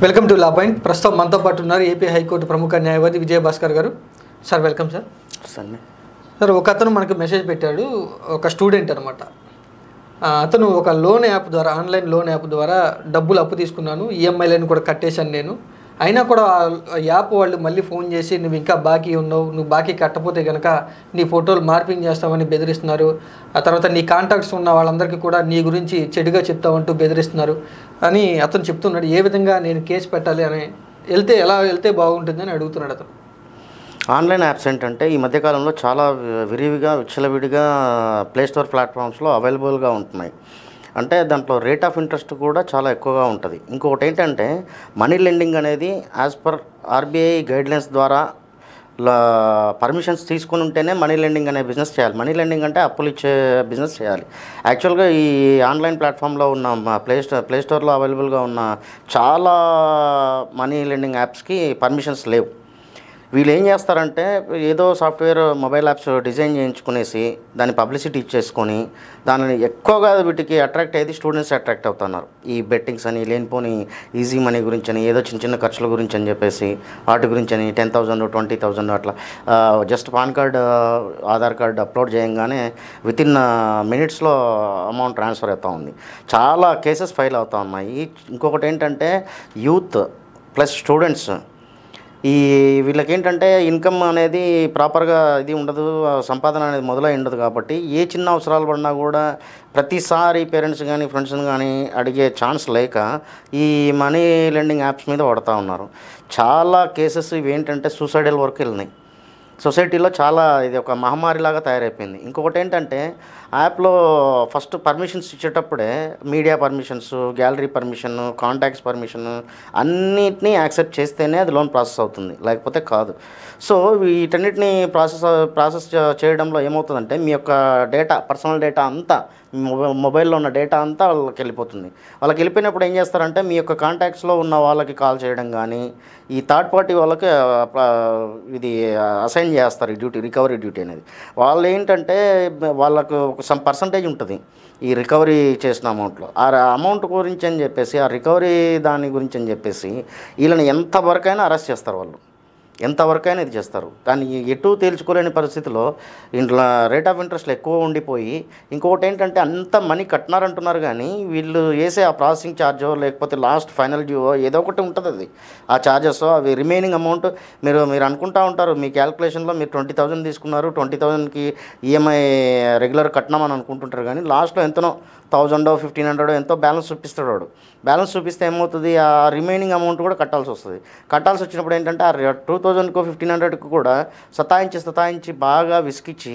Welcome to law point. ప్రస్తుతం మనతో పాటు ఉన్నారు ఏపీ హైకోర్టు ప్రముఖ న్యాయవాది విజయభాస్కర్ గారు. Sir welcome sir. సార్ ఒక అతను మనకు మెసేజ్ పెట్టాడు, ఒక స్టూడెంట్ అనమాట. అతను ఒక లోన్ యాప్ ద్వారా, ఆన్లైన్ లోన్ యాప్ ద్వారా డబ్బులు అప్పు తీసుకున్నాను, ఈఎంఐలను కూడా కట్టేశాను నేను. అయినా కూడా యాప్ వాళ్ళు మళ్ళీ ఫోన్ చేసి నువ్వు ఇంకా బాకీ ఉన్నావు, నువ్వు బాకీ కట్టపోతే కనుక నీ ఫోటోలు మార్పింగ్ చేస్తామని బెదిరిస్తున్నారు. ఆ తర్వాత నీ కాంటాక్ట్స్ ఉన్న వాళ్ళందరికీ కూడా నీ గురించి చెడుగా చెప్తామంటూ బెదిరిస్తున్నారు అని అతను చెప్తున్నాడు. ఏ విధంగా నేను కేసు పెట్టాలి అని, ఎలా వెళ్తే బాగుంటుందని అడుగుతున్నాడు అతను. ఆన్లైన్ యాప్స్ ఏంటంటే ఈ మధ్యకాలంలో చాలా విరివిగా విచ్చలవిడిగా ప్లేస్టోర్ ప్లాట్ఫామ్స్లో అవైలబుల్గా ఉంటున్నాయి. అంటే దాంట్లో రేట్ ఆఫ్ ఇంట్రెస్ట్ కూడా చాలా ఎక్కువగా ఉంటుంది. ఇంకొకటి ఏంటంటే మనీ లెండింగ్ అనేది యాజ్ పర్ ఆర్బీఐ గైడ్లైన్స్ ద్వారా పర్మిషన్స్ తీసుకుని ఉంటేనే మనీ లెండింగ్ అనే బిజినెస్ చేయాలి. మనీ లెండింగ్ అంటే అప్పులు ఇచ్చే బిజినెస్ చేయాలి. యాక్చువల్గా ఈ ఆన్లైన్ ప్లాట్ఫామ్లో ఉన్న ప్లేస్టోర్లో అవైలబుల్గా ఉన్న చాలా మనీ లెండింగ్ యాప్స్కి పర్మిషన్స్ లేవు. వీళ్ళు ఏం చేస్తారంటే ఏదో సాఫ్ట్వేర్ మొబైల్ యాప్స్ డిజైన్ చేయించుకునేసి దాన్ని పబ్లిసిటీ ఇచ్చేసుకొని దానిని ఎక్కువగా వీటికి అట్రాక్ట్ అయ్యేది స్టూడెంట్స్ అట్రాక్ట్ అవుతున్నారు. ఈ బెట్టింగ్స్ అని, లేనిపోని ఈజీ మనీ గురించి అని, ఏదో చిన్న చిన్న ఖర్చుల గురించి అని చెప్పేసి వాటి గురించి అని 10,000 20,000 అట్లా just pan card Aadhaar card upload చేయంగానే వితిన్ మినిట్స్లో అమౌంట్ ట్రాన్స్ఫర్ అవుతూ ఉంది. చాలా కేసెస్ ఫైల్ అవుతూ ఉన్నాయి. ఇంకొకటి ఏంటంటే యూత్ ప్లస్ స్టూడెంట్స్, వీళ్ళకి ఏంటంటే ఇన్కమ్ అనేది ప్రాపర్గా ఇది ఉండదు, సంపాదన అనేది మొదలై ఉండదు. కాబట్టి ఏ చిన్న అవసరాలు పడినా కూడా ప్రతిసారి పేరెంట్స్ కానీ ఫ్రెండ్స్ని కానీ అడిగే ఛాన్స్ లేక ఈ మనీ లెండింగ్ యాప్స్ మీద పడుతూ ఉన్నారు. చాలా కేసెస్ ఇవి ఏంటంటే సూసైడల్ వరకు వెళ్ళినాయి. సొసైటీలో చాలా ఇది ఒక మహమ్మారిలాగా తయారైపోయింది. ఇంకొకటి ఏంటంటే యాప్లో ఫస్ట్ పర్మిషన్స్ ఇచ్చేటప్పుడే media permissions, gallery permission, contacts permission అన్నిటినీ యాక్సెప్ట్ చేస్తేనే అది లోన్ ప్రాసెస్ అవుతుంది, లేకపోతే కాదు. సో వీటన్నిటిని ప్రాసెస్ చేయడంలో ఏమవుతుందంటే మీ యొక్క డేటా, పర్సనల్ డేటా అంతా, మొబైల్లో ఉన్న డేటా అంతా వాళ్ళకి వెళ్ళిపోతుంది. వాళ్ళకి వెళ్ళిపోయినప్పుడు ఏం చేస్తారంటే మీ యొక్క కాంటాక్ట్స్లో ఉన్న వాళ్ళకి కాల్ చేయడం కానీ, ఈ థర్డ్ పార్టీ వాళ్ళకి ఇది అసైన్ చేస్తారు ఈ డ్యూటీ, రికవరీ డ్యూటీ అనేది. వాళ్ళు ఏంటంటే వాళ్ళకు ఒక సమ్ పర్సంటేజ్ ఉంటుంది ఈ రికవరీ చేసిన అమౌంట్లో. ఆ అమౌంట్ గురించి అని చెప్పేసి, ఆ రికవరీ దాని గురించి అని చెప్పేసి వీళ్ళని ఎంతవరకైనా అరెస్ట్ చేస్తారు. వాళ్ళు ఎంతవరకైనా ఇది చేస్తారు. కానీ ఎటు తేల్చుకోలేని పరిస్థితిలో ఇంట్లో రేట్ ఆఫ్ ఇంట్రెస్ట్లు ఎక్కువ ఉండిపోయి, ఇంకొకటి ఏంటంటే అంత మనీ కట్టినారంటున్నారు కానీ వీళ్ళు వేసే ఆ ప్రాసెసింగ్ ఛార్జో లేకపోతే లాస్ట్ ఫైనల్ డ్యూ ఏదో ఒకటి ఉంటుంది. అది ఆ ఛార్జెస్, అవి రిమైనింగ్ అమౌంట్ మీరు అనుకుంటూ ఉంటారు మీ క్యాల్కులేషన్లో మీరు 20,000 తీసుకున్నారు, 20,000కి ఈఎంఐ రెగ్యులర్ కట్టినామని అనుకుంటుంటారు. కానీ లాస్ట్లో ఎంతనో 1,000 1,500 ఎంతో బ్యాలెన్స్ చూపిస్తాడు వాడు. బ్యాలెన్స్ చూపిస్తే ఏమవుతుంది, ఆ రిమైనింగ్ అమౌంట్ కూడా కట్టాల్సి వస్తుంది. కట్టాల్సి వచ్చినప్పుడు ఏంటంటే ఆ 2,000కో 1,500కు కూడా సతాయించి బాగా విసికిచ్చి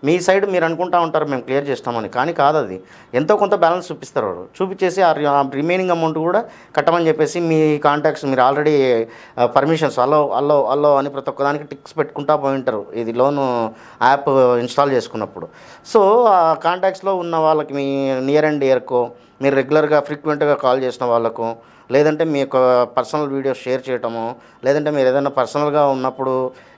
మీ సైడ్ మీరు అనుకుంటా ఉంటారు మేము క్లియర్ చేస్తామని, కానీ కాదు. అది ఎంతో కొంత బ్యాలెన్స్ చూపిస్తారు వాడు. చూపించేసి ఆ రిమైనింగ్ అమౌంట్ కూడా కట్టమని చెప్పేసి మీ కాంటాక్ట్స్, మీరు ఆల్రెడీ పర్మిషన్స్ అల్లో అని ప్రతి ఒక్కదానికి టిక్స్ పెట్టుకుంటా పోయి ఉంటారు ఇది లోను యాప్ ఇన్స్టాల్ చేసుకున్నప్పుడు. సో ఆ కాంటాక్ట్స్లో ఉన్న వాళ్ళకి, మీ నియర్ అండ్ డియర్కో, మీరు రెగ్యులర్గా ఫ్రీక్వెంట్గా కాల్ చేసిన వాళ్ళకు, లేదంటే మీ యొక్క పర్సనల్ వీడియోస్ షేర్ చేయటము, లేదంటే మీరు ఏదైనా పర్సనల్గా ఉన్నప్పుడు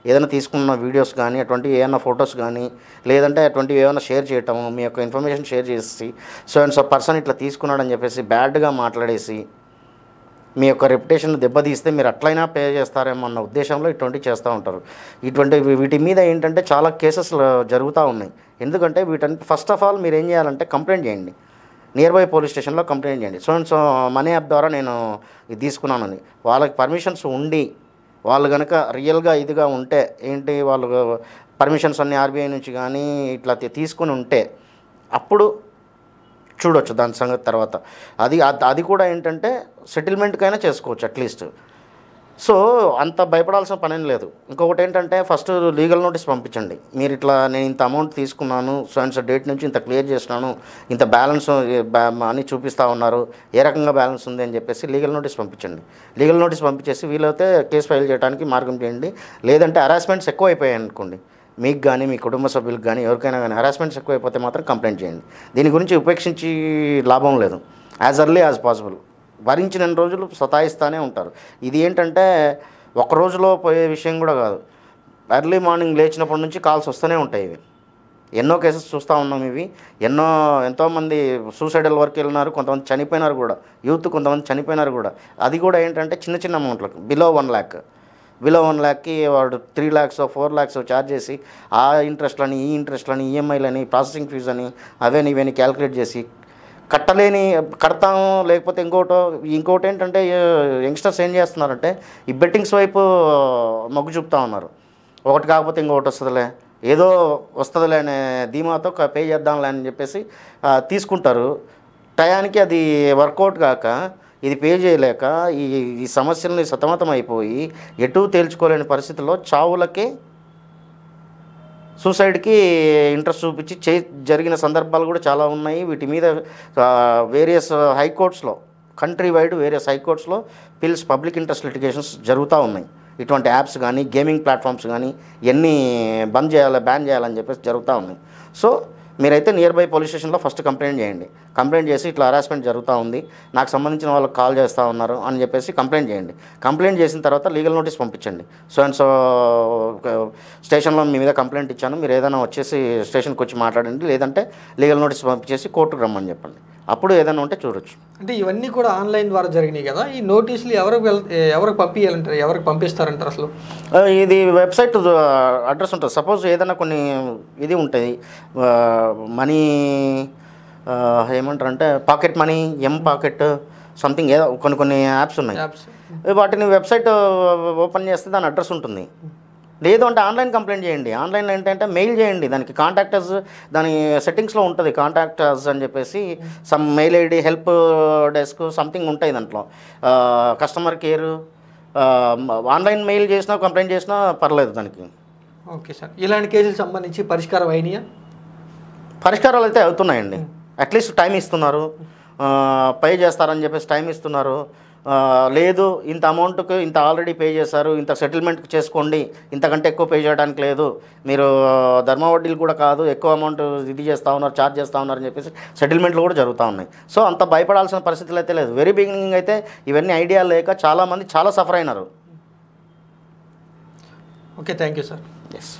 ఏదైనా తీసుకున్న వీడియోస్ కానీ, అటువంటి ఏమైనా ఫొటోస్ కానీ, లేదంటే అటువంటివి ఏమైనా షేర్ చేయటము, మీ యొక్క ఇన్ఫర్మేషన్ షేర్ చేసి సో పర్సన్ ఇట్లా తీసుకున్నాడని చెప్పేసి బ్యాడ్గా మాట్లాడేసి మీ యొక్క రెప్యుటేషన్ దెబ్బతీస్తే మీరు అట్లయినా పే చేస్తారేమో అన్న ఉద్దేశంలో ఇటువంటివి చేస్తూ ఉంటారు. వీటి మీద ఏంటంటే చాలా కేసెస్ జరుగుతూ ఉన్నాయి. ఎందుకంటే వీటన్ని ఫస్ట్ ఆఫ్ ఆల్ మీరు ఏం చేయాలంటే కంప్లైంట్ చేయండి, నియర్ బై పోలీస్ స్టేషన్లో కంప్లైంట్ చేయండి. సో మనీ యాప్ ద్వారా నేను ఇది తీసుకున్నానని. వాళ్ళకి పర్మిషన్స్ ఉండి వాళ్ళు కనుక రియల్గా ఇదిగా ఉంటే, ఏంటి వాళ్ళు పర్మిషన్స్ అన్ని ఆర్బీఐ నుంచి కానీ ఇట్లా తీసుకుని ఉంటే అప్పుడు చూడొచ్చు దాని సంగతి. తర్వాత అది కూడా ఏంటంటే సెటిల్మెంట్కైనా చేసుకోవచ్చు అట్లీస్ట్. సో అంత భయపడాల్సిన పనేం లేదు. ఇంకొకటి ఏంటంటే ఫస్ట్ లీగల్ నోటీస్ పంపించండి. మీరు ఇట్లా నేను ఇంత అమౌంట్ తీసుకున్నాను, సో అండ్ సో డేట్ నుంచి ఇంత క్లియర్ చేసినాను, ఇంత బ్యాలెన్స్ అని చూపిస్తూ ఉన్నారు, ఏ రకంగా బ్యాలెన్స్ ఉంది అని చెప్పేసి లీగల్ నోటీస్ పంపించండి. లీగల్ నోటీస్ పంపించేసి వీలైతే కేసు ఫైల్ చేయడానికి మార్గం చేయండి. లేదంటే హరాస్మెంట్స్ ఎక్కువ అయిపోయాయి అనుకోండి, మీకు కానీ మీ కుటుంబ సభ్యులకు కానీ ఎవరికైనా కానీ హరాస్మెంట్స్ ఎక్కువైపోతే మాత్రం కంప్లైంట్ చేయండి. దీని గురించి ఉపేక్షించి లాభం లేదు. యాజ్ ఎర్లీ యాజ్ పాసిబుల్ భరించిన రోజులు సతాయిస్తూనే ఉంటారు. ఇది ఏంటంటే ఒక రోజులో పోయే విషయం కూడా కాదు. ఎర్లీ మార్నింగ్ లేచినప్పటి నుంచి కాల్స్ వస్తూనే ఉంటాయి. ఇవి ఎన్నో కేసెస్ చూస్తూ ఉన్నాం. ఇవి ఎంతోమంది సూసైడల్ వరకు వెళ్ళినారు, కొంతమంది చనిపోయినారు కూడా, యూత్ కొంతమంది చనిపోయినారు కూడా. అది కూడా ఏంటంటే చిన్న చిన్న అమౌంట్లకు, బిలో 1 lakh, బిలో 1 lakh వాడు 3 lakhs 4 lakhs ఛార్జ్ చేసి ఆ ఇంట్రెస్ట్లని, ఈ ఇంట్రెస్ట్లని, ఈఎంఐలని, ప్రాసెసింగ్ ఫీజు అని అవని ఇవన్నీ క్యాలిక్యులేట్ చేసి కడతాము, లేకపోతే ఇంకోటి ఏంటంటే యంగ్స్టర్స్ ఏం చేస్తున్నారంటే ఈ బెట్టింగ్స్ వైపు మొగ్గు చూపుతూ ఉన్నారు. ఒకటి కాకపోతే ఇంకొకటి వస్తుందిలే, ఏదో వస్తుందిలే అనే ధీమాతో పే చేద్దాంలే అని చెప్పేసి తీసుకుంటారు. టయానికి అది వర్కౌట్ కాక, ఇది పే చేయలేక ఈ సమస్యల్ని సతమతం అయిపోయి ఎటు తేల్చుకోలేని పరిస్థితుల్లో చావులకి, సూసైడ్కి ఇంట్రెస్ట్ చూపించి జరిగిన సందర్భాలు కూడా చాలా ఉన్నాయి. వీటి మీద వేరియస్ హైకోర్ట్స్లో, కంట్రీ వైడ్ వేరియస్ హైకోర్ట్స్లో పబ్లిక్ ఇంట్రెస్ట్ లిటిగేషన్స్ జరుగుతూ ఉన్నాయి. ఇటువంటి యాప్స్ కానీ, గేమింగ్ ప్లాట్ఫామ్స్ కానీ ఇవన్నీ బ్యాన్ చేయాలని చెప్పేసి జరుగుతూ ఉన్నాయి. సో మీరైతే నియర్ బై పోలీస్ స్టేషన్లో ఫస్ట్ కంప్లైంట్ చేయండి. కంప్లైంట్ చేసి ఇట్లా హరాస్మెంట్ జరుగుతూ ఉంది, నాకు సంబంధించిన వాళ్ళకి కాల్ చేస్తూ ఉన్నారు అని చెప్పేసి కంప్లైంట్ చేయండి. కంప్లైంట్ చేసిన తర్వాత లీగల్ నోటీస్ పంపించండి. సో స్టేషన్లో మీ మీద కంప్లైంట్ ఇచ్చాను, మీరు ఏదైనా వచ్చేసి స్టేషన్కి వచ్చి మాట్లాడండి, లేదంటే లీగల్ నోటీస్ పంపించేసి కోర్టుకు రమ్మని చెప్పండి. అప్పుడు ఏదైనా ఉంటే చూడొచ్చు. అంటే ఇవన్నీ కూడా ఆన్లైన్ ద్వారా జరిగినాయి కదా, ఈ నోటీసులు ఎవరికి పంపించాలంటారు, ఎవరికి పంపిస్తారంటారు అసలు? ఇది వెబ్సైట్ అడ్రస్ ఉంటుంది. సపోజ్ ఏదైనా కొన్ని ఇది ఉంటుంది, మనీ ఏమంటారు అంటే పాకెట్ మనీ, పాకెట్ సంథింగ్, ఏదో కొన్ని యాప్స్ ఉన్నాయి. వాటిని వెబ్సైట్ ఓపెన్ చేస్తే దాని అడ్రస్ ఉంటుంది. లేదు అంటే ఆన్లైన్ కంప్లైంట్ చేయండి. ఆన్లైన్లో ఏంటంటే మెయిల్ చేయండి, దానికి కాంటాక్టర్స్, దాని సెట్టింగ్స్లో ఉంటుంది కాంటాక్టర్స్ అని చెప్పేసి, some mail ID, help desk something ఉంటాయి దాంట్లో, కస్టమర్ కేర్. ఆన్లైన్ మెయిల్ చేసినా కంప్లైంట్ చేసినా పర్లేదు దానికి. ఓకే సార్, ఇలాంటి కేసులకు సంబంధించి పరిష్కారం అయినాయా? పరిష్కారాలు అయితే అవుతున్నాయండి. అట్లీస్ట్ టైం ఇస్తున్నారు, పే చేస్తారని చెప్పేసి టైం ఇస్తున్నారు. లేదు ఇంత అమౌంట్కి ఇంత ఆల్రెడీ పే చేశారు, ఇంత సెటిల్మెంట్కి చేసుకోండి, ఇంతకంటే ఎక్కువ పే చేయడానికి లేదు, మీరు ధర్మ వడ్డీలు కూడా కాదు, ఎక్కువ అమౌంట్ ఇది చేస్తూ ఉన్నారు, ఛార్జ్ చేస్తూ ఉన్నారని చెప్పేసి సెటిల్మెంట్లు కూడా జరుగుతూ ఉన్నాయి. సో అంత భయపడాల్సిన పరిస్థితులు అయితే లేదు. వెరీ బిగినింగ్ అయితే ఇవన్నీ ఐడియా లేక చాలామంది చాలా సఫర్ అయినారు. Okay, thank you sir. Yes.